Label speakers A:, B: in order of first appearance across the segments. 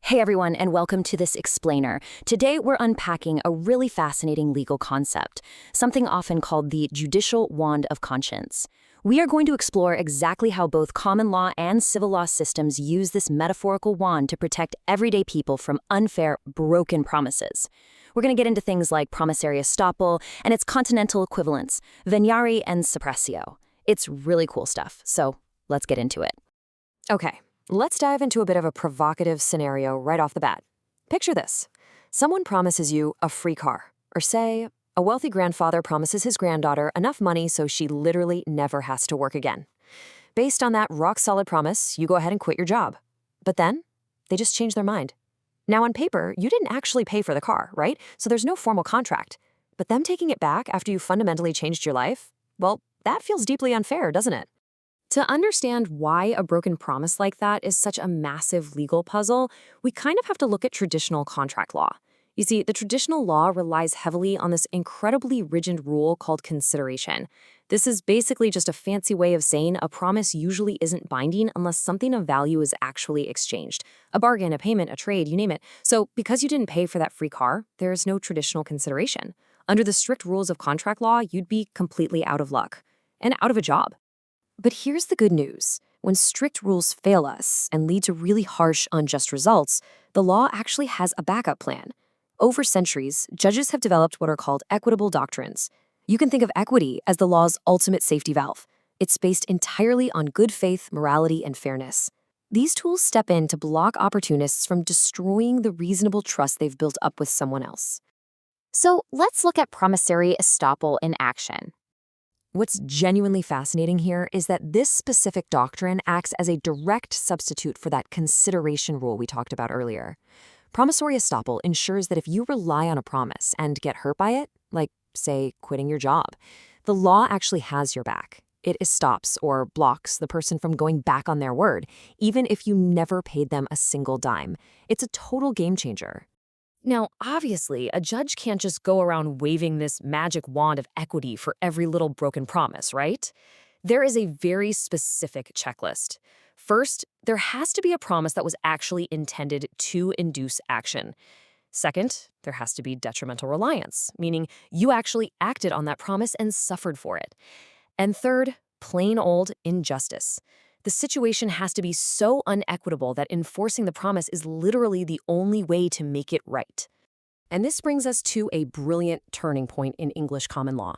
A: Hey everyone, and welcome to this explainer. Today we're unpacking a really fascinating legal concept, something often called the Judicial Wand of Conscience. We are going to explore exactly how both common law and civil law systems use this metaphorical wand to protect everyday people from unfair, broken promises. We're going to get into things like Promissory Estoppel and its continental equivalents, veniare and suppressio. It's really cool stuff, so let's get into it.
B: Okay, let's dive into a bit of a provocative scenario right off the bat. Picture this. Someone promises you a free car, or say, a wealthy grandfather promises his granddaughter enough money so she literally never has to work again. Based on that rock-solid promise, you go ahead and quit your job. But then, they just change their mind. Now, on paper, you didn't actually pay for the car, right? So there's no formal contract. But them taking it back after you fundamentally changed your life, well, that feels deeply unfair, doesn't it? To understand why a broken promise like that is such a massive legal puzzle, we kind of have to look at traditional contract law. You see, the traditional law relies heavily on this incredibly rigid rule called consideration. This is basically just a fancy way of saying a promise usually isn't binding unless something of value is actually exchanged. A bargain, a payment, a trade, you name it. So because you didn't pay for that free car, there is no traditional consideration. Under the strict rules of contract law, you'd be completely out of luck and out of a job. But here's the good news. When strict rules fail us and lead to really harsh, unjust results, the law actually has a backup plan. Over centuries, judges have developed what are called equitable doctrines. You can think of equity as the law's ultimate safety valve. It's based entirely on good faith, morality, and fairness. These tools step in to block opportunists from destroying the reasonable trust they've built up with someone else.
A: So let's look at promissory estoppel in action.
B: What's genuinely fascinating here is that this specific doctrine acts as a direct substitute for that consideration rule we talked about earlier. Promissory estoppel ensures that if you rely on a promise and get hurt by it, like, say, quitting your job, the law actually has your back. It stops or blocks the person from going back on their word, even if you never paid them a single dime. It's a total game changer. Now, obviously, a judge can't just go around waving this magic wand of equity for every little broken promise, right? There is a very specific checklist. First, there has to be a promise that was actually intended to induce action. Second, there has to be detrimental reliance, meaning you actually acted on that promise and suffered for it. And third, plain old injustice. The situation has to be so unequitable that enforcing the promise is literally the only way to make it right. And this brings us to a brilliant turning point in English common law.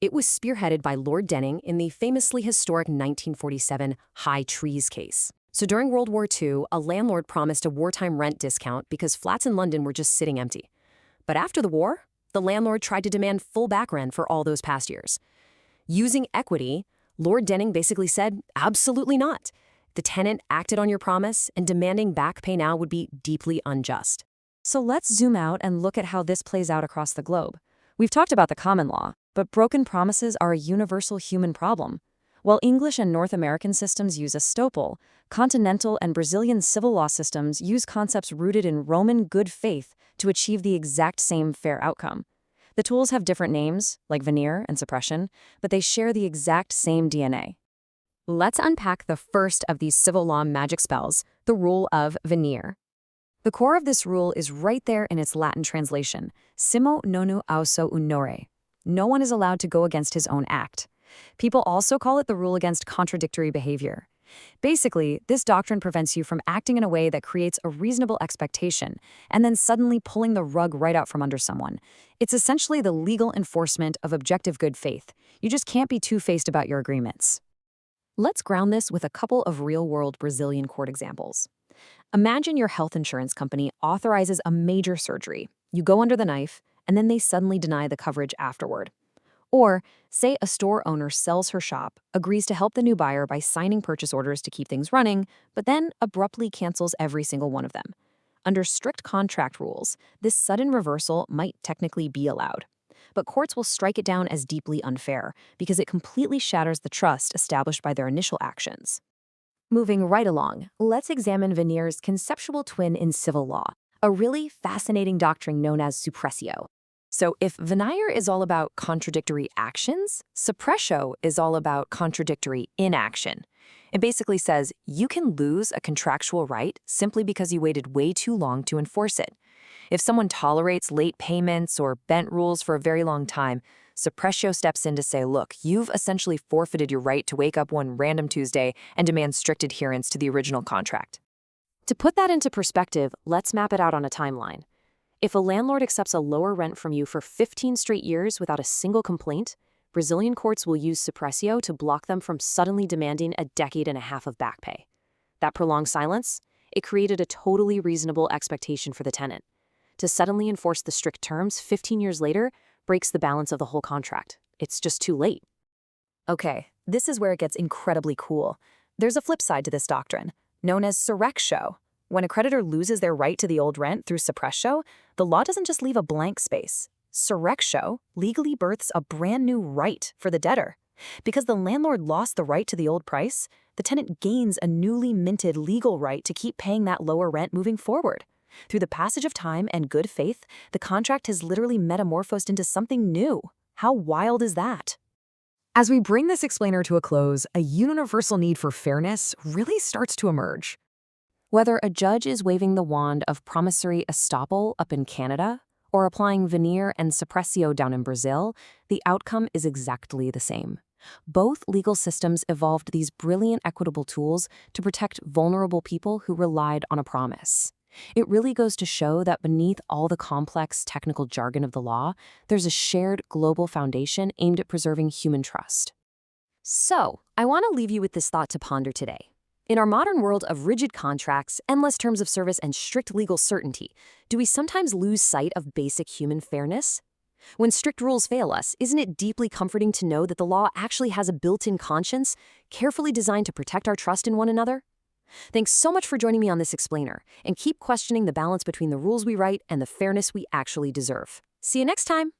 B: It was spearheaded by Lord Denning in the famously historic 1947 High Trees case. So during World War II, a landlord promised a wartime rent discount because flats in London were just sitting empty. But after the war, the landlord tried to demand full back rent for all those past years. Using equity, Lord Denning basically said, absolutely not. The tenant acted on your promise, and demanding back pay now would be deeply unjust. So let's zoom out and look at how this plays out across the globe. We've talked about the common law, but broken promises are a universal human problem. While English and North American systems use estoppel, continental and Brazilian civil law systems use concepts rooted in Roman good faith to achieve the exact same fair outcome. The tools have different names, like veneer and suppression, but they share the exact same DNA. Let's unpack the first of these civil law magic spells, the rule of veneer. The core of this rule is right there in its Latin translation, simo nonu auso unore. No one is allowed to go against his own act. People also call it the rule against contradictory behavior. Basically, this doctrine prevents you from acting in a way that creates a reasonable expectation and then suddenly pulling the rug right out from under someone. It's essentially the legal enforcement of objective good faith. You just can't be two-faced about your agreements. Let's ground this with a couple of real-world Brazilian court examples. Imagine your health insurance company authorizes a major surgery. You go under the knife, and then they suddenly deny the coverage afterward. Or, say a store owner sells her shop, agrees to help the new buyer by signing purchase orders to keep things running, but then abruptly cancels every single one of them. Under strict contract rules, this sudden reversal might technically be allowed. But courts will strike it down as deeply unfair because it completely shatters the trust established by their initial actions. Moving right along, let's examine veneer's conceptual twin in civil law, a really fascinating doctrine known as suppressio. So if veneer is all about contradictory actions, suppressio is all about contradictory inaction. It basically says you can lose a contractual right simply because you waited way too long to enforce it. If someone tolerates late payments or bent rules for a very long time, suppressio steps in to say, look, you've essentially forfeited your right to wake up one random Tuesday and demand strict adherence to the original contract.
A: To put that into perspective, let's map it out on a timeline. If a landlord accepts a lower rent from you for 15 straight years without a single complaint, Brazilian courts will use suppressio to block them from suddenly demanding a decade and a half of back pay. That prolonged silence, it created a totally reasonable expectation for the tenant. To suddenly enforce the strict terms 15 years later breaks the balance of the whole contract. It's just too late.
B: Okay, this is where it gets incredibly cool. There's a flip side to this doctrine, known as surrextio. When a creditor loses their right to the old rent through suppressio, the law doesn't just leave a blank space. Surrextio legally births a brand new right for the debtor. Because the landlord lost the right to the old price, the tenant gains a newly minted legal right to keep paying that lower rent moving forward. Through the passage of time and good faith, the contract has literally metamorphosed into something new. How wild is that? As we bring this explainer to a close, a universal need for fairness really starts to emerge.
A: Whether a judge is waving the wand of promissory estoppel up in Canada or applying veneer and suppressio down in Brazil, the outcome is exactly the same. Both legal systems evolved these brilliant equitable tools to protect vulnerable people who relied on a promise. It really goes to show that beneath all the complex technical jargon of the law, there's a shared global foundation aimed at preserving human trust. So, I want to leave you with this thought to ponder today. In our modern world of rigid contracts, endless terms of service, and strict legal certainty, do we sometimes lose sight of basic human fairness? When strict rules fail us, isn't it deeply comforting to know that the law actually has a built-in conscience, carefully designed to protect our trust in one another? Thanks so much for joining me on this explainer, and keep questioning the balance between the rules we write and the fairness we actually deserve. See you next time!